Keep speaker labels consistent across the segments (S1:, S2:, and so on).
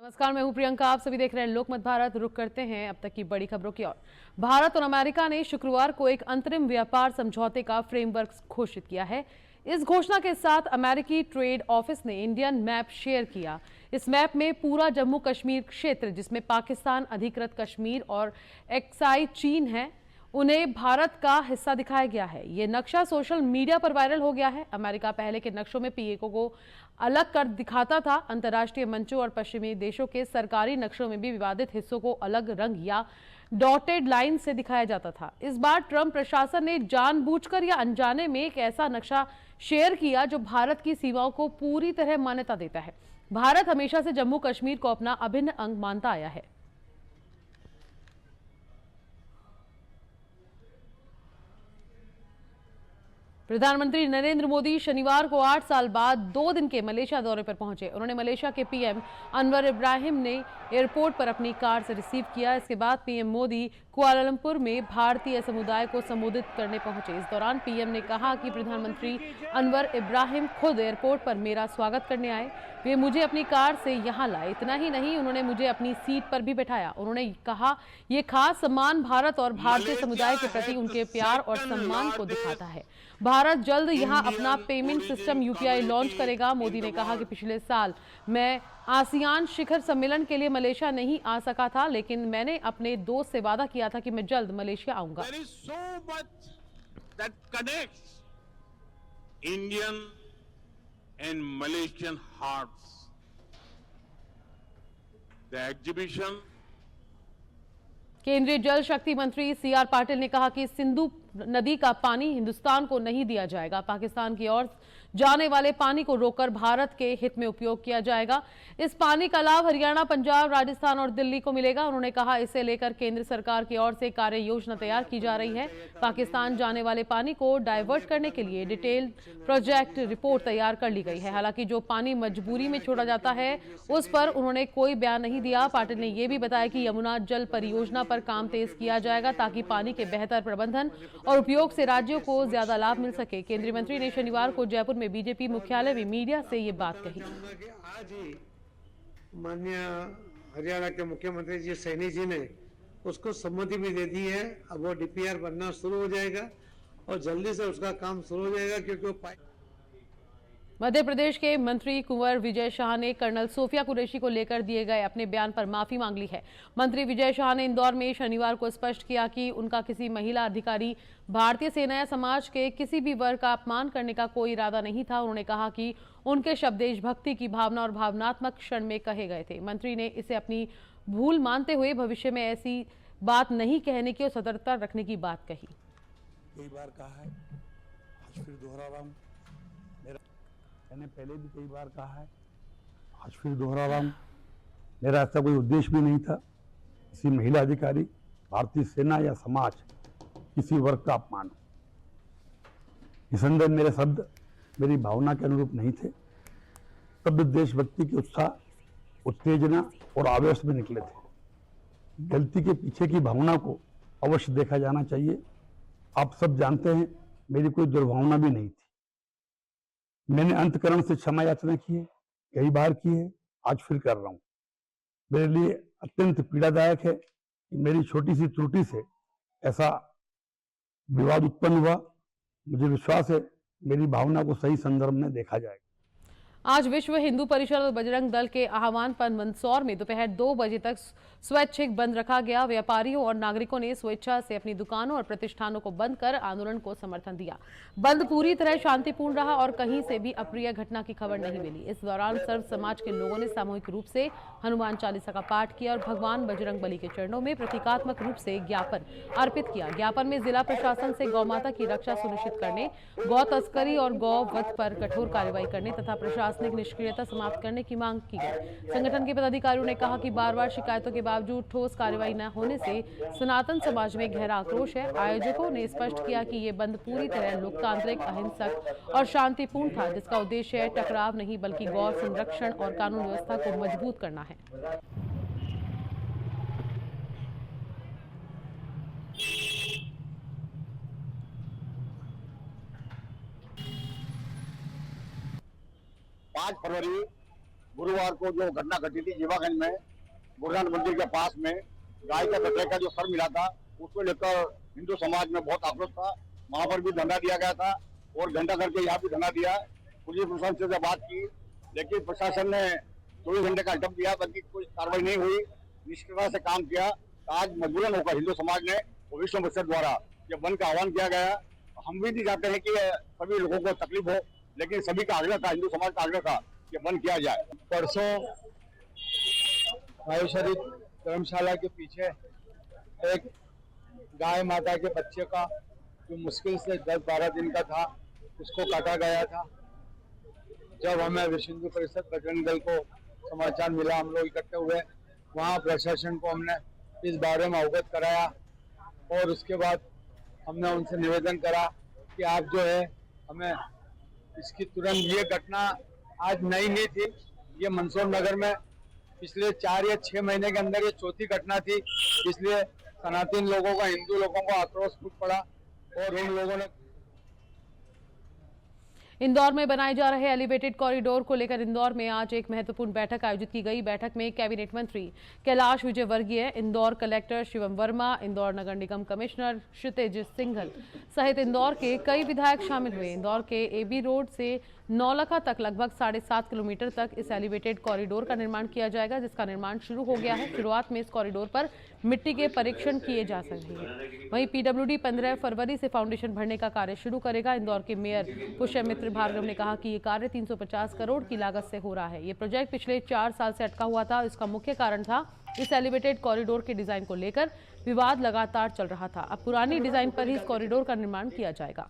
S1: नमस्कार, मैं हूं प्रियंका। आप सभी देख रहे हैं लोकमत भारत। रुक करते हैं अब तक की बड़ी खबरों की ओर। भारत और अमेरिका ने शुक्रवार को एक अंतरिम व्यापार समझौते का फ्रेमवर्क घोषित किया है। इस घोषणा के साथ अमेरिकी ट्रेड ऑफिस ने इंडियन मैप शेयर किया। इस मैप में पूरा जम्मू कश्मीर क्षेत्र, जिसमें पाकिस्तान अधिकृत कश्मीर और एक्साई चीन है, उन्हें भारत का हिस्सा दिखाया गया है। ये नक्शा सोशल मीडिया पर वायरल हो गया है। अमेरिका पहले के नक्शों में पीएको को अलग कर दिखाता था। अंतर्राष्ट्रीय मंचों और पश्चिमी देशों के सरकारी नक्शों में भी विवादित हिस्सों को अलग रंग या डॉटेड लाइन से दिखाया जाता था। इस बार ट्रंप प्रशासन ने जानबूझकर या अनजाने में एक ऐसा नक्शा शेयर किया जो भारत की सीमाओं को पूरी तरह मान्यता देता है। भारत हमेशा से जम्मू कश्मीर को अपना अभिन्न अंग मानता आया है। प्रधानमंत्री नरेंद्र मोदी शनिवार को 8 साल बाद 2 दिन के मलेशिया दौरे पर पहुंचे। उन्होंने मलेशिया के पीएम अनवर इब्राहिम ने एयरपोर्ट पर अपनी कार से रिसीव किया। इसके बाद पीएम मोदी कुआलालंपुर में भारतीय समुदाय को संबोधित करने पहुंचे। इस दौरान पीएम ने कहा कि प्रधानमंत्री अनवर इब्राहिम खुद एयरपोर्ट पर मेरा स्वागत करने आए। वे मुझे अपनी कार से यहां लाए। इतना ही नहीं, उन्होंने मुझे अपनी सीट पर भी बैठाया। उन्होंने कहा, यह खास सम्मान भारत और भारतीय समुदाय के प्रति उनके प्यार और सम्मान को दिखाता है। भारत जल्द यहां अपना पेमेंट सिस्टम यूपीआई लॉन्च करेगा। मोदी ने कहा कि पिछले साल मैं आसियान शिखर सम्मेलन के लिए मलेशिया नहीं आ सका था, लेकिन मैंने अपने दोस्त से वादा किया था कि मैं जल्द मलेशिया आऊंगा।
S2: Indian and Malaysian hearts, the exhibition.
S1: केंद्रीय जल शक्ति मंत्री सीआर पाटिल ने कहा कि सिंधु नदी का पानी हिंदुस्तान को नहीं दिया जाएगा। पाकिस्तान की ओर जाने वाले पानी को रोककर भारत के हित में उपयोग किया जाएगा। इस पानी का लाभ हरियाणा, पंजाब, राजस्थान और दिल्ली को मिलेगा। उन्होंने कहा, इसे लेकर केंद्र सरकार की ओर से कार्य योजना तैयार की जा रही है। पाकिस्तान जाने वाले पानी को डाइवर्ट करने के लिए डिटेल प्रोजेक्ट रिपोर्ट तैयार कर ली गई है। हालांकि जो पानी मजबूरी में छोड़ा जाता है, उस पर उन्होंने कोई बयान नहीं दिया। पाटिल ने यह भी बताया कि यमुना जल परियोजना पर काम तेज किया जाएगा ताकि पानी के बेहतर प्रबंधन और उपयोग से राज्यों को ज्यादा लाभ मिल सके। केंद्रीय मंत्री ने शनिवार को जयपुर में बीजेपी मुख्यालय में मीडिया से ये बात कही।
S3: आज ही माननीय हरियाणा के मुख्यमंत्री जी सैनी जी ने उसको सम्मति भी दे दी है। अब वो डीपीआर बनना शुरू हो जाएगा और जल्दी से उसका काम शुरू हो जाएगा, क्योंकि वो
S1: मध्य प्रदेश के मंत्री कुंवर विजय शाह ने कर्नल सोफिया कुरैशी को लेकर दिए गए अपने बयान पर माफी मांग ली है। मंत्री विजय शाह ने इंदौर में शनिवार को स्पष्ट किया कि उनका किसी महिला अधिकारी, भारतीय सेना या समाज के किसी भी वर्ग का अपमान करने का कोई इरादा नहीं था। उन्होंने कहा कि उनके शब्द देशभक्ति की भावना और भावनात्मक क्षण में कहे गए थे। मंत्री ने इसे अपनी भूल मानते हुए भविष्य में ऐसी बात नहीं कहने की और सतर्कता रखने की बात कही।
S4: कई बार कहा है, आज फिर दोहरा रहा हूं, मैंने पहले भी कई बार कहा है, आज फिर दोहरा रहा हूं, मेरा ऐसा कोई उद्देश्य भी नहीं था किसी महिला अधिकारी, भारतीय सेना या समाज, किसी वर्ग का अपमान। निसंदेह मेरे शब्द मेरी भावना के अनुरूप नहीं थे। शब्द देशभक्ति के उत्साह, उत्तेजना और आवेश में निकले थे। गलती के पीछे की भावना को अवश्य देखा जाना चाहिए। आप सब जानते हैं, मेरी कोई दुर्भावना भी नहीं थी। मैंने अंतकरण से क्षमा याचना की है, कई बार की है, आज फिर कर रहा हूं। मेरे लिए अत्यंत पीड़ादायक है कि मेरी छोटी सी त्रुटि से ऐसा विवाद उत्पन्न हुआ। मुझे विश्वास है मेरी भावना को सही संदर्भ में देखा जाएगा।
S1: आज विश्व हिंदू परिषद और बजरंग दल के आह्वान पर मंदसौर में दोपहर 2 बजे तक स्वैच्छिक बंद रखा गया। व्यापारियों और नागरिकों ने स्वेच्छा से अपनी दुकानों और प्रतिष्ठानों को बंद कर आंदोलन को समर्थन दिया। बंद पूरी तरह शांतिपूर्ण रहा और कहीं से भी अप्रिय घटना की खबर नहीं मिली। इस दौरान सर्व समाज के लोगों ने सामूहिक रूप से हनुमान चालीसा का पाठ किया और भगवान बजरंग बली के चरणों में प्रतीकात्मक रूप से ज्ञापन अर्पित किया। ज्ञापन में जिला प्रशासन से गौमाता की रक्षा सुनिश्चित करने, गौ तस्करी और गौ वध पर कठोर कार्रवाई करने तथा प्रशासनिक निष्क्रियता समाप्त करने की मांग की गई। संगठन के पदाधिकारियों ने कहा कि बार-बार शिकायतों के बावजूद ठोस कार्रवाई न होने से सनातन समाज में गहरा आक्रोश है। आयोजकों ने स्पष्ट किया कि ये बंद पूरी तरह लोकतांत्रिक, अहिंसक और शांतिपूर्ण था, जिसका उद्देश्य टकराव नहीं बल्कि गौ संरक्षण और कानून व्यवस्था को मजबूत करना है।
S5: पाँच फरवरी गुरुवार को जो घटना घटी थी जीवागंज में, गुरुनानक मंदिर के पास में गाय के कचरे का जो सर मिला था, उसको लेकर हिंदू समाज में बहुत आक्रोश था। वहां पर भी धरना दिया गया था और घंटा करके यहाँ भी धरना दिया। पुलिस प्रशासन से बात की, लेकिन प्रशासन ने 24 घंटे का अल्टम दिया, बल्कि कोई कार्रवाई नहीं हुई, निष्क्रियता से काम किया। आज मजबूरन होकर हिंदू समाज ने और विश्व परिषद द्वारा ये बंद का आह्वान किया गया। हम भी नहीं चाहते हैं कि सभी लोगों को तकलीफ हो, लेकिन सभी का आग्रह था, हिंदू समाज का आग्रह था कि बंद किया जाए।
S6: परसों भाई शरीफ धर्मशाला के पीछे एक गाय माता के बच्चे का जो मुश्किल से 10-12 दिन का था, उसको काटा गया था। जब हमें विश्व हिंदू परिषद बजरंग दल को समाचार मिला, हम लोग इकट्ठे हुए, वहाँ प्रशासन को हमने इस बारे में अवगत कराया और उसके बाद हमने उनसे निवेदन करा कि आप जो है हमें इसकी तुरंत, ये घटना आज नई नहीं थी, ये मंदसौर नगर में पिछले 4 या 6 महीने के अंदर ये चौथी घटना थी। इसलिए सनातन लोगों का, हिंदू लोगों को आक्रोश फूट पड़ा और उन लोगों ने
S1: इंदौर में बनाए जा रहे एलिवेटेड कॉरिडोर को लेकर इंदौर में आज एक महत्वपूर्ण बैठक आयोजित की गई। बैठक में कैबिनेट मंत्री कैलाश विजयवर्गीय, इंदौर कलेक्टर शिवम वर्मा, इंदौर नगर निगम कमिश्नर क्षितिज सिंघल सहित इंदौर के कई विधायक शामिल हुए। इंदौर के एबी रोड से नौलखा तक लगभग 7.5 किलोमीटर तक इस एलिवेटेड कॉरिडोर का निर्माण किया जाएगा, जिसका निर्माण शुरू हो गया है। शुरुआत में इस कॉरिडोर पर मिट्टी के परीक्षण किए जा सकते हैं। वहीं पीडब्ल्यूडी 15 फरवरी से फाउंडेशन भरने का कार्य शुरू करेगा। इंदौर के मेयर पुष्यमित्र भार्गव ने कहा कि ये कार्य 350 करोड़ की लागत से हो रहा है। ये प्रोजेक्ट पिछले 4 साल से अटका हुआ था। इसका मुख्य कारण था इस एलिवेटेड कॉरिडोर के डिजाइन को लेकर विवाद लगातार चल रहा था। अब पुरानी डिजाइन पर ही इस कॉरिडोर का निर्माण किया जाएगा।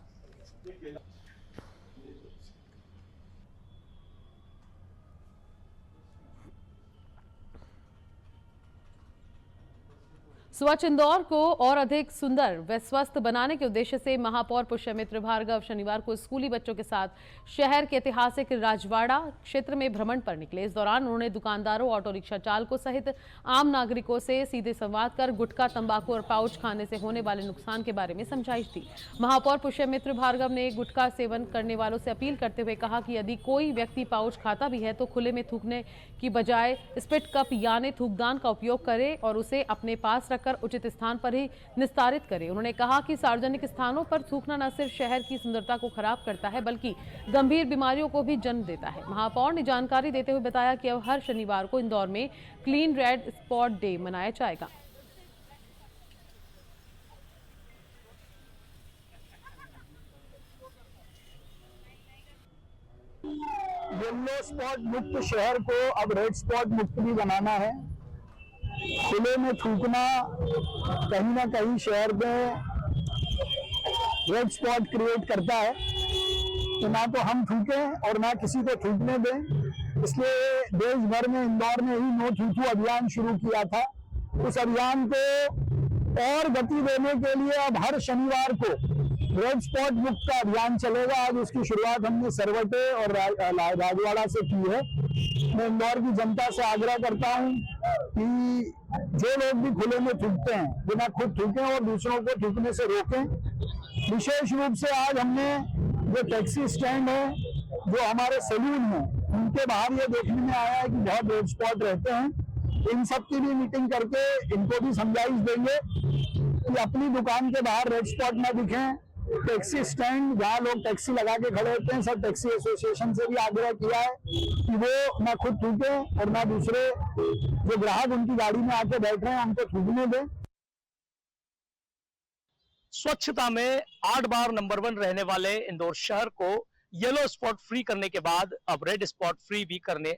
S1: स्वच्छ इंदौर को और अधिक सुंदर व स्वस्थ बनाने के उद्देश्य से महापौर पुष्यमित्र भार्गव शनिवार को स्कूली बच्चों के साथ शहर के ऐतिहासिक राजवाड़ा क्षेत्र में भ्रमण पर निकले। इस दौरान उन्होंने दुकानदारों, ऑटो रिक्शा चालकों सहित आम नागरिकों से सीधे संवाद कर गुटखा, तंबाकू और पाउच खाने से होने वाले नुकसान के बारे में समझाइश दी। महापौर पुष्यमित्र भार्गव ने गुटखा सेवन करने वालों से अपील करते हुए कहा कि यदि कोई व्यक्ति पाउच खाता भी है तो खुले में थूकने की बजाय स्पिट कप यानी थूकदान का उपयोग करे और उसे अपने पास रख उचित स्थान पर ही निस्तारित करें। उन्होंने कहा कि सार्वजनिक स्थानों पर थूकना न सिर्फ शहर की सुंदरता को खराब करता है बल्कि गंभीर बीमारियों को भी जन्म देता है। महापौर ने जानकारी देते हुए बताया कि अब हर शनिवार को इंदौर में क्लीन रेड स्पॉट डे मनाया जाएगा।
S4: येलो स्पॉट मुक्त शहर को अब रेड स्पॉट मुक्त भी बनाना है। खुले में थूकना कहीं ना कहीं शहर में रेड स्पॉट क्रिएट करता है, तो ना तो हम थूकें और ना किसी को थूकने दें। इसलिए देश भर में इंदौर में ही नो थूकू अभियान शुरू किया था। उस अभियान को और गति देने के लिए अब हर शनिवार को रेड स्पॉट मुक्त का अभियान चलेगा। आज उसकी शुरुआत हमने सरवटे और राजवाड़ा से की है। मैं इंदौर की जनता से आग्रह करता हूं कि जो लोग भी खुले में थूकते हैं, बिना खुद थूकें और दूसरों को थूकने से रोकें। विशेष रूप से आज हमने जो टैक्सी स्टैंड है, जो हमारे सैलून हैं, उनके बाहर ये देखने में आया है कि बहुत रेड स्पॉट रहते हैं। इन सब की भी मीटिंग करके इनको भी समझाइश देंगे कि अपनी दुकान के बाहर रेड स्पॉट न दिखें। टैक्सी स्टैंड जहाँ लोग टैक्सी लगा के खड़े होते हैं, सब टैक्सी एसोसिएशन से भी आग्रह किया है कि वो ना खुद थूके और ना दूसरे जो ग्राहक उनकी गाड़ी में आके बैठ रहे हैं उनको थूकने दें।
S7: स्वच्छता में 8 बार नंबर 1 रहने वाले इंदौर शहर को येलो स्पॉट फ्री करने के बाद अब रेड स्पॉट फ्री भी करने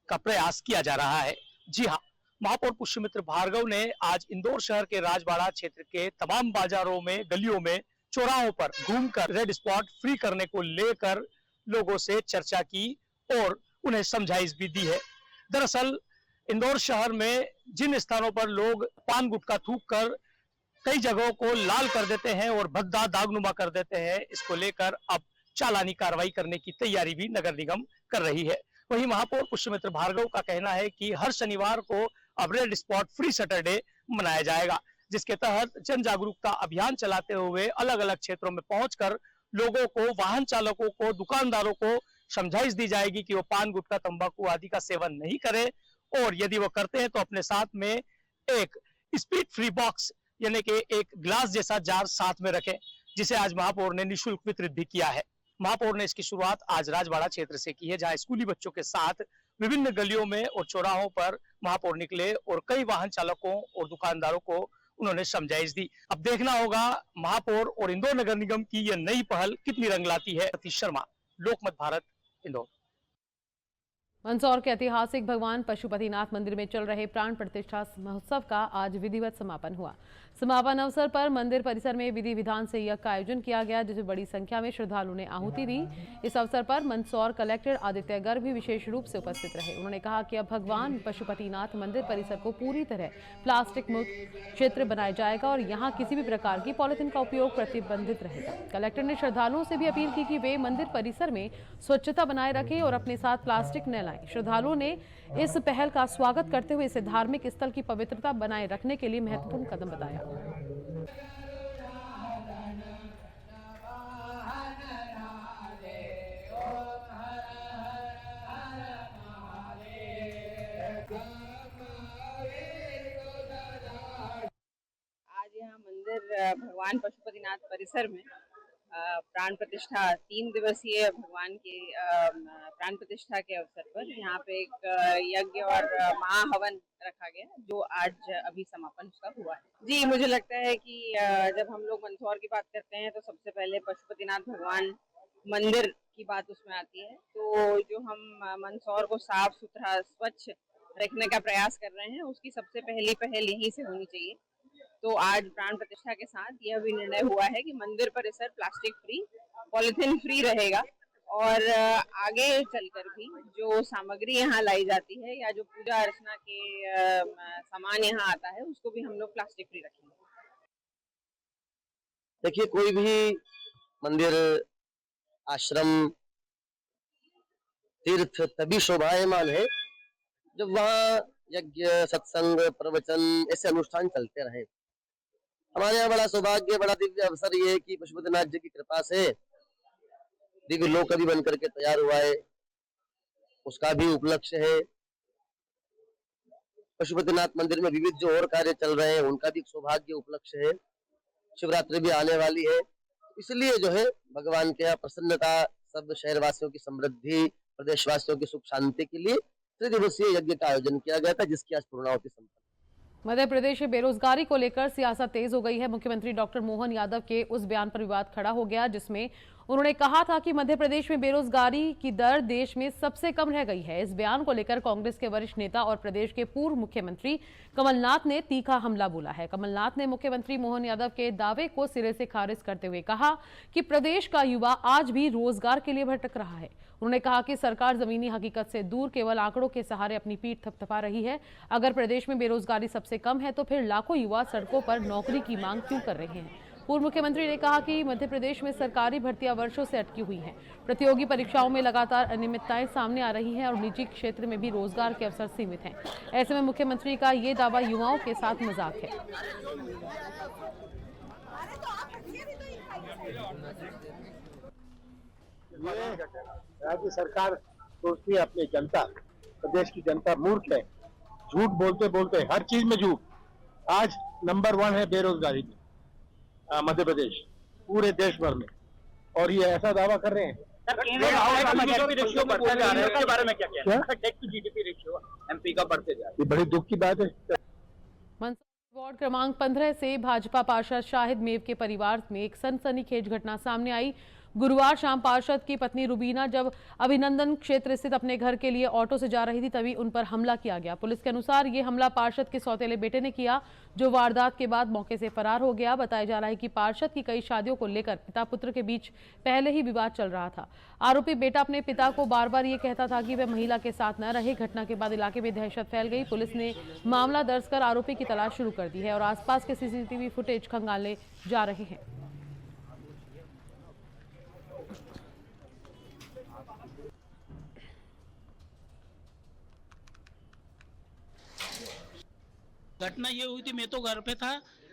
S7: का प्रयास किया जा रहा है। जी हाँ, महापौर पुष्यमित्र भार्गव ने आज इंदौर शहर के राजवाड़ा क्षेत्र के तमाम बाजारों में, गलियों में, चौराहों पर घूमकर रेड स्पॉट फ्री करने को लेकर लोगों से चर्चा की और उन्हें समझाइश भी दी है। दरअसल इंदौर शहर में जिन स्थानों पर लोग पान गुटखा थूक कर कई जगहों को लाल कर देते हैं और भद्दा दागनुमा कर देते हैं, इसको लेकर अब चालानी कार्रवाई करने की तैयारी भी नगर निगम कर रही है। वहीं महापौर पुष्यमित्र भार्गव का कहना है कि हर शनिवार को अब रेड स्पॉट फ्री सैटरडे मनाया जाएगा, जिसके तहत जन जागरूकता अभियान चलाते हुए अलग अलग क्षेत्रों में पहुंचकर लोगों को, वाहन चालकों को, दुकानदारों को समझाइश दी जाएगी कि वो पान गुटखा तंबाकू आदि का सेवन नहीं करे, और यदि वो करते हैं तो अपने साथ में एक स्पीड फ्री बॉक्स यानी कि एक ग्लास जैसा जार साथ में रखें, जिसे आज महापौर ने निःशुल्क वितरित भी किया है। महापौर ने इसकी शुरुआत आज राजवाड़ा क्षेत्र से की है, जहां स्कूली बच्चों के साथ विभिन्न गलियों में और चौराहों पर महापौर निकले और कई वाहन चालकों और दुकानदारों को उन्होंने समझाइश दी। अब देखना होगा महापौर और इंदौर नगर निगम की यह नई पहल कितनी रंग लाती है। सतीश शर्मा, लोकमत भारत, इंदौर।
S1: मंदसौर के ऐतिहासिक भगवान पशुपतिनाथ मंदिर में चल रहे प्राण प्रतिष्ठा महोत्सव का आज विधिवत समापन हुआ। समापन अवसर पर मंदिर परिसर में विधि विधान से यज्ञ का आयोजन किया गया, जिसमें बड़ी संख्या में श्रद्धालुओं ने आहुति दी। इस अवसर पर मंदसौर कलेक्टर आदित्य गर्ग भी विशेष रूप से उपस्थित रहे। उन्होंने कहा कि अब भगवान पशुपतिनाथ मंदिर परिसर को पूरी तरह प्लास्टिक मुक्त क्षेत्र बनाया जाएगा और यहाँ किसी भी प्रकार की पॉलिथीन का उपयोग प्रतिबंधित रहेगा। कलेक्टर ने श्रद्धालुओं से भी अपील की कि वे मंदिर परिसर में स्वच्छता बनाए रखें और अपने साथ प्लास्टिक न लाएं। श्रद्धालुओं ने इस पहल का स्वागत करते हुए इसे धार्मिक स्थल की पवित्रता बनाए रखने के लिए महत्वपूर्ण कदम बताया।
S8: आज यहाँ मंदिर भगवान पशुपतिनाथ परिसर में प्राण प्रतिष्ठा 3 दिवसीय भगवान के प्राण प्रतिष्ठा के अवसर पर यहाँ पे एक यज्ञ और महाहवन रखा गया, जो आज अभी समापन उसका हुआ है। जी, मुझे लगता है कि जब हम लोग मंदसौर की बात करते हैं तो सबसे पहले पशुपतिनाथ भगवान मंदिर की बात उसमें आती है। तो जो हम मंदसौर को साफ सुथरा स्वच्छ रखने का प्रयास कर रहे हैं, उसकी सबसे पहली पहल यहीं से होनी चाहिए। तो आज प्राण प्रतिष्ठा के साथ यह भी निर्णय हुआ है कि मंदिर परिसर प्लास्टिक फ्री, पॉलिथीन फ्री रहेगा और आगे चलकर भी जो सामग्री यहाँ लाई जाती है या जो पूजा अर्चना के सामान यहाँ आता है, उसको भी हम लोग प्लास्टिक फ्री रखेंगे।
S9: देखिए, कोई भी मंदिर, आश्रम, तीर्थ तभी शोभायमान है जब वहाँ यज्ञ, सत्संग, प्रवचन ऐसे अनुष्ठान चलते रहे। हमारे यहाँ बड़ा सौभाग्य, बड़ा दिव्य अवसर ये है कि पशुपतिनाथ जी की कृपा से दिव्य लोक भी बनकर के तैयार हुआ है, उसका भी उपलक्ष्य है। पशुपतिनाथ मंदिर में विविध जो और कार्य चल रहे हैं, उनका भी सौभाग्य उपलक्ष्य है। शिवरात्रि भी आने वाली है, इसलिए जो है भगवान के यहाँ प्रसन्नता, सब शहरवासियों की समृद्धि, प्रदेशवासियों की सुख शांति के लिए 3 दिवसीय यज्ञ का आयोजन किया गया था, जिसकी आज पूर्णाहुति संपन्न।
S1: मध्य प्रदेश में बेरोजगारी को लेकर सियासत तेज हो गई है। मुख्यमंत्री डॉक्टर मोहन यादव के उस बयान पर विवाद खड़ा हो गया, जिसमें उन्होंने कहा था कि मध्य प्रदेश में बेरोजगारी की दर देश में सबसे कम रह गई है। इस बयान को लेकर कांग्रेस के वरिष्ठ नेता और प्रदेश के पूर्व मुख्यमंत्री कमलनाथ ने तीखा हमला बोला है। कमलनाथ ने मुख्यमंत्री मोहन यादव के दावे को सिरे से खारिज करते हुए कहा कि प्रदेश का युवा आज भी रोजगार के लिए भटक रहा है। उन्होंने कहा कि सरकार जमीनी हकीकत से दूर केवल आंकड़ों के सहारे अपनी पीठ थपथपा रही है। अगर प्रदेश में बेरोजगारी सबसे कम है तो फिर लाखों युवा सड़कों पर नौकरी की मांग क्यों कर रहे हैं। पूर्व मुख्यमंत्री ने कहा कि मध्य प्रदेश में सरकारी भर्तियां वर्षों से अटकी हुई हैं। प्रतियोगी परीक्षाओं में लगातार अनियमितताएं सामने आ रही हैं और निजी क्षेत्र में भी रोजगार के अवसर सीमित हैं। ऐसे में मुख्यमंत्री का ये दावा युवाओं के साथ मजाक है।
S6: राज्य सरकार सोचती है अपनी जनता, प्रदेश की जनता मूर्ख है, झूठ बोलते बोलते हर चीज में झूठ। आज नंबर 1 है बेरोजगारी में मध्य प्रदेश, पूरे देश भर में, और ये ऐसा दावा कर रहे हैं।
S5: एमपी का बढ़ते जा रहा है,
S6: ये बड़ी दुख की बात है।
S1: मंदसौर वार्ड क्रमांक 15 से भाजपा पार्षद शाहिद मेव के परिवार में एक सनसनीखेज घटना सामने आई। गुरुवार शाम पार्षद की पत्नी रुबीना जब अभिनंदन क्षेत्र स्थित अपने घर के लिए ऑटो से जा रही थी, तभी उन पर हमला किया गया। पुलिस के अनुसार ये हमला पार्षद के सौतेले बेटे ने किया, जो वारदात के बाद मौके से फरार हो गया। बताया जा रहा है कि पार्षद की कई शादियों को लेकर पिता पुत्र के बीच पहले ही विवाद चल रहा था। आरोपी बेटा अपने पिता को बार बार ये कहता था कि वह महिला के साथ न रहे। घटना के बाद इलाके में दहशत फैल गई। पुलिस ने मामला दर्ज कर आरोपी की तलाश शुरू कर दी है और आसपास के सीसीटीवी फुटेज खंगाले जा रहे हैं।
S10: घटना ये हुई थी, मैं तो घर पे था,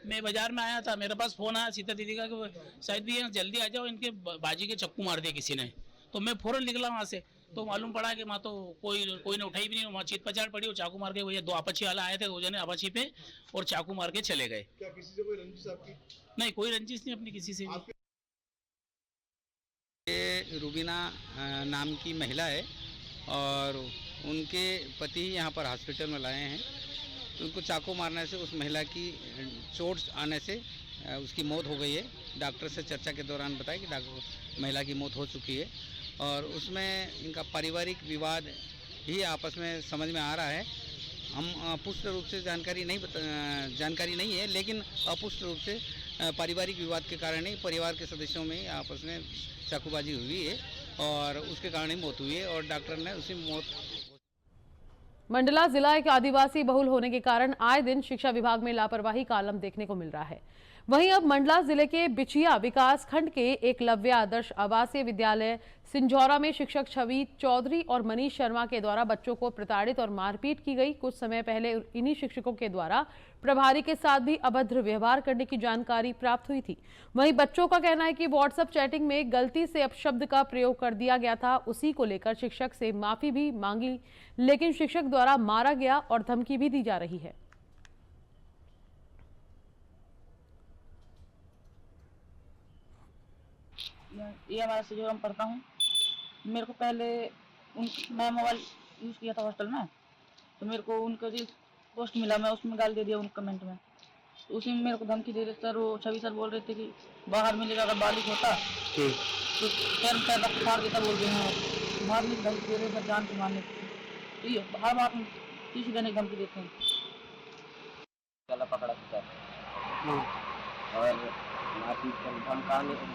S10: मैं बाजार में आया था, मेरे पास फोन आया सीता दीदी का कि शायद भी यहाँ जल्दी आ जाओ, इनके बाजी के चक्कू मार दिए किसी ने। तो मैं फौरन निकला वहाँ से, तो मालूम पड़ा कि वहाँ तो कोई ने उठाई भी नहीं, वहाँ चीत पचाड़ पड़ी और चाकू मार के भैया 2 अपाची वाला आए थे, 2 जने अपाची पे और चाकू मार के चले गए।
S6: क्या किसी से कोई रंजिश आपकी?
S10: नहीं, कोई रंजिश नहीं अपनी किसी से भी।
S11: ये रुबीना नाम की महिला है और उनके पति यहाँ पर हॉस्पिटल में लाए हैं। तो उनको चाकू मारने से उस महिला की चोट आने से उसकी मौत हो गई है। डॉक्टर से चर्चा के दौरान बताया कि महिला की मौत हो चुकी है और उसमें इनका पारिवारिक विवाद ही आपस में समझ में आ रहा है। हम पुष्ट रूप से जानकारी नहीं है, लेकिन अपुष्ट रूप से पारिवारिक विवाद के कारण ही परिवार के सदस्यों में आपस में चाकूबाजी हुई है और उसके कारण ही मौत हुई है और डॉक्टर ने उसी मौत।
S1: मंडला जिला एक आदिवासी बहुल होने के कारण आए दिन शिक्षा विभाग में लापरवाही का आलम देखने को मिल रहा है। वहीं अब मंडला जिले के बिछिया विकास खंड के एकलव्य आदर्श आवासीय विद्यालय सिंझौरा में शिक्षक छवि चौधरी और मनीष शर्मा के द्वारा बच्चों को प्रताड़ित और मारपीट की गई। कुछ समय पहले इन्हीं शिक्षकों के द्वारा प्रभारी के साथ भी अभद्र व्यवहार करने की जानकारी प्राप्त हुई थी। वहीं बच्चों का कहना है कि व्हाट्सएप चैटिंग में गलती से अपशब्द का प्रयोग कर दिया गया था। उसी को लेकर शिक्षक से माफी भी मांगी, लेकिन शिक्षक द्वारा मारा गया और धमकी भी दी जा रही है।
S12: ये हमारा से जो हम पढ़ता हूँ, मेरे को पहले मैं मोबाइल यूज़ किया था हॉस्टल में, तो मेरे को उनका जो पोस्ट मिला मैं उसमें गाल दे दिया उन कमेंट में। तो उसी में मेरे को धमकी दे रहे सर, वो छवि सर बोल रहे थे कि बाहर मिलेगा अगर बालिक होता तो पैर फाड़ देता बोल रहे हैं। बाहर में धमकी दे रहे सर, जान से मारने तो ये हर बात में किसी देने की धमकी देते हैं।
S9: गला पकड़ा था और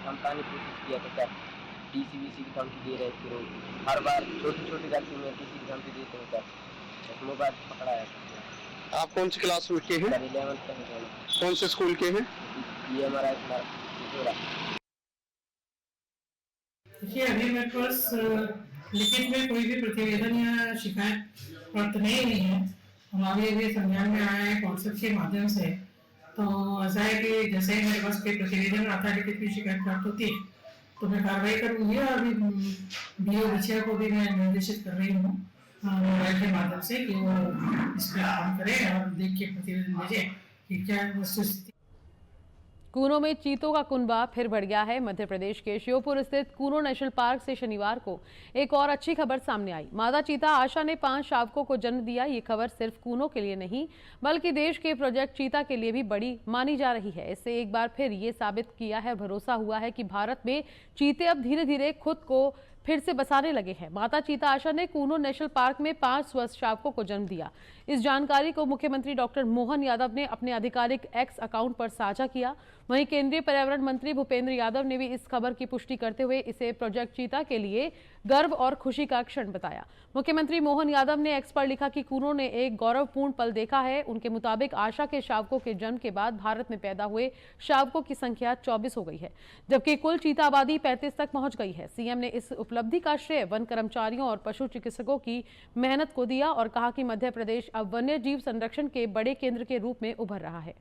S9: धमकाने की कोशिश किया था सर। डीसीबीसी की धमकी दे रहे थे, हर बार छोटी गलती में किसी की धमकी देते हैं सर। मोबाइल पकड़ा है।
S6: आप कौन सी क्लास में के हैं?
S9: 11th में।
S6: कौन से स्कूल के हैं?
S9: ये हमारा
S13: देखिए, अभी मेरे पास लिखित में कोई भी प्रतिवेदन या शिकायत प्राप्त नहीं हुई है। हमारे भी संज्ञान में आया है व्हाट्सएप के माध्यम से। तो ऐसा है कि जैसे ही मेरे पास कोई प्रतिवेदन आता है, लिखित की शिकायत प्राप्त होती है तो मैं कार्रवाई करूंगी और अभी डीओ बिछिया को भी मैं निर्देशित कर रही हूँ मोबाइल के माध्यम से कि वो इस पर काम करे और देख के प्रतिवेदन भेजे कि क्या वस्तुस्थिति।
S1: कूनो में चीतों का कुनबा फिर बढ़ गया है। मध्य प्रदेश के श्योपुर स्थित कूनो नेशनल पार्क से शनिवार को एक और अच्छी खबर सामने आई। मादा चीता आशा ने 5 शावकों को जन्म दिया। ये खबर सिर्फ कूनो के लिए नहीं बल्कि देश के प्रोजेक्ट चीता के लिए भी बड़ी मानी जा रही है। इससे एक बार फिर ये साबित किया है, भरोसा हुआ है कि भारत में चीते अब धीरे धीरे खुद को फिर से बसाने लगे हैं। माता चीता आशा ने कूनो नेशनल पार्क में 5 स्वस्थ शावकों को जन्म दिया। इस जानकारी को मुख्यमंत्री डॉक्टर मोहन यादव ने अपने आधिकारिक एक्स अकाउंट पर साझा किया। वहीं केंद्रीय पर्यावरण मंत्री भूपेंद्र यादव ने भी इस खबर की पुष्टि करते हुए इसे प्रोजेक्ट चीता के लिए गर्व और खुशी का क्षण बताया। मुख्यमंत्री मोहन यादव ने एक्स पर लिखा कि कूनो ने एक गौरवपूर्ण पल देखा है। उनके मुताबिक आशा के शावकों के जन्म के बाद भारत में पैदा हुए शावकों की संख्या 24 हो गई है, जबकि कुल चीता आबादी 35 तक पहुंच गई है। सीएम ने इस उपलब्धि का श्रेय वन कर्मचारियों और पशु चिकित्सकों की मेहनत को दिया और कहा कि मध्य प्रदेश अब वन्य जीव संरक्षण के बड़े केंद्र के रूप में उभर रहा है।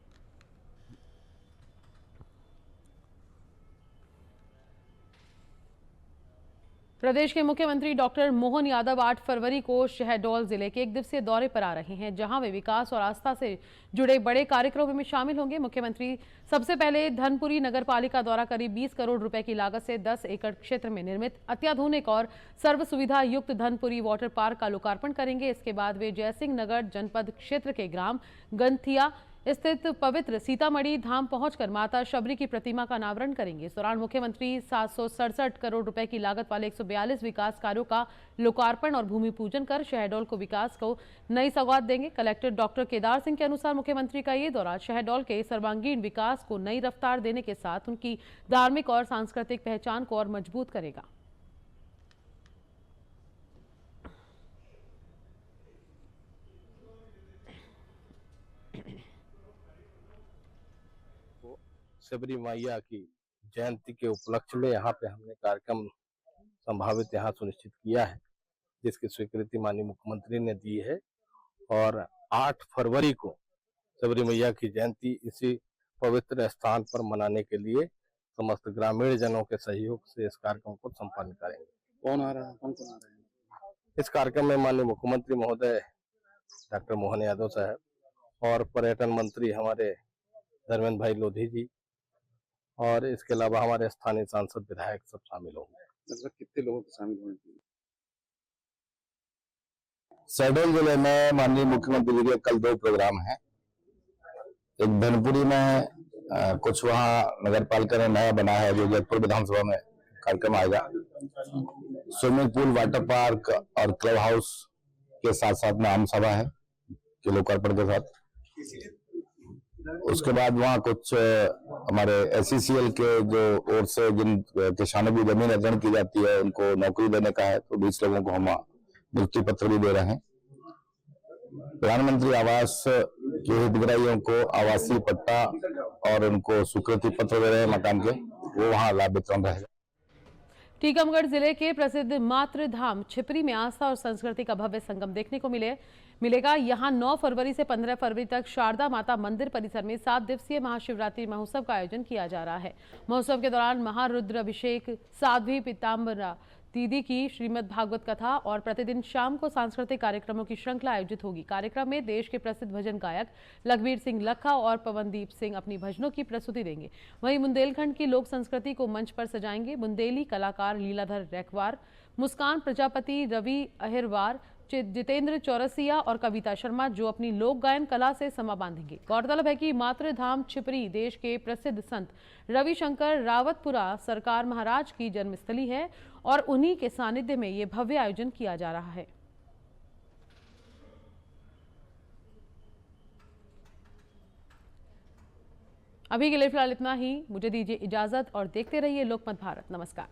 S1: प्रदेश के मुख्यमंत्री डॉक्टर मोहन यादव 8 फरवरी को शहडोल जिले के 1 दिवसीय दौरे पर आ रहे हैं, जहां वे विकास और आस्था से जुड़े बड़े कार्यक्रमों में शामिल होंगे। मुख्यमंत्री सबसे पहले धनपुरी नगर पालिका द्वारा करीब 20 करोड़ रुपए की लागत से 10 एकड़ क्षेत्र में निर्मित अत्याधुनिक और सर्व सुविधा युक्त धनपुरी वाटर पार्क का लोकार्पण करेंगे। इसके बाद वे जयसिंह नगर जनपद क्षेत्र के ग्राम गंथिया स्थित पवित्र सीतामढ़ी धाम पहुंचकर माता शबरी की प्रतिमा का अनावरण करेंगे। इस दौरान मुख्यमंत्री 767 करोड़ रुपए की लागत वाले 142 विकास कार्यों का लोकार्पण और भूमि पूजन कर शहडोल को विकास को नई सौगात देंगे। कलेक्टर डॉक्टर केदार सिंह के अनुसार मुख्यमंत्री का ये दौरा शहडोल के सर्वांगीण विकास को नई रफ्तार देने के साथ उनकी धार्मिक और सांस्कृतिक पहचान को और मजबूत करेगा।
S6: शबरी मैया की जयंती के उपलक्ष्य में यहाँ पे हमने कार्यक्रम संभावित यहाँ सुनिश्चित किया है, जिसकी स्वीकृति माननीय मुख्यमंत्री ने दी है। और 8 फरवरी को शबरी मैया की जयंती इसी पवित्र स्थान पर मनाने के लिए समस्त ग्रामीण जनों के सहयोग से इस कार्यक्रम को संपन्न करेंगे। कौन आ रहा है, कौन कौन आ रहे हैं?
S5: इस कार्यक्रम में माननीय मुख्यमंत्री महोदय डॉक्टर मोहन यादव साहब और पर्यटन मंत्री हमारे धर्मेंद्र भाई लोधी जी और इसके अलावा हमारे स्थानीय सांसद विधायक सब शामिल होंगे।
S6: लगभग कितने लोगों को शामिल होने चाहिए?
S5: शहडोल जिले में माननीय मुख्यमंत्री जी के कल 2 प्रोग्राम हैं। एक धनपुरी में कुछ वहाँ नगर पालिका ने नया बना है जो जयपुर विधानसभा में कार्यक्रम आएगा। स्विमिंग पूल, वाटर पार्क और क्लब हाउस के साथ साथ में आम सभा है के लोकार्पण के साथ। उसके बाद वहाँ कुछ हमारे SCCL के जो ओर से जिन किसानों की जमीन अर्जन की जाती है उनको नौकरी देने का है, तो 20 लोगों को हम नियुक्ति पत्र भी दे रहे हैं। प्रधानमंत्री आवास के हितग्राहियों को आवासीय पट्टा और उनको स्वीकृति पत्र दे रहे हैं मकान के, वो वहाँ लाभ वितरण रहेगा।
S1: टीकमगढ़ जिले के प्रसिद्ध मातृ धाम छिपरी में आस्था और संस्कृति का भव्य संगम देखने को मिलेगा। यहाँ 9 फरवरी से 15 फरवरी तक शारदा माता मंदिर परिसर में 7 दिवसीय महाशिवरात्रि महोत्सव का आयोजन किया जा रहा है। महोत्सव के दौरान महारुद्र अभिषेक, साध्वी पीताम्बरा दीदी की श्रीमद् भागवत कथा और प्रतिदिन शाम को सांस्कृतिक कार्यक्रमों की श्रृंखला आयोजित होगी। कार्यक्रम में देश के प्रसिद्ध भजन गायक लखबीर सिंह लखा और पवनदीप सिंह अपनी भजनों की प्रस्तुति देंगे। वहीं बुंदेलखंड की लोक संस्कृति को मंच पर सजाएंगे बुंदेली कलाकार लीलाधर रैकवार, मुस्कान प्रजापति, रवि अहिरवार, जितेंद्र चौरसिया और कविता शर्मा, जो अपनी लोक गायन कला से समा बांधेंगे। गौरतलब है कि मातृ धाम छिपरी देश के प्रसिद्ध संत रविशंकर रावतपुरा सरकार महाराज की जन्मस्थली है और उन्हीं के सानिध्य में ये भव्य आयोजन किया जा रहा है। अभी के लिए फिलहाल इतना ही। मुझे दीजिए इजाजत और देखते रहिए लोकमत भारत। नमस्कार।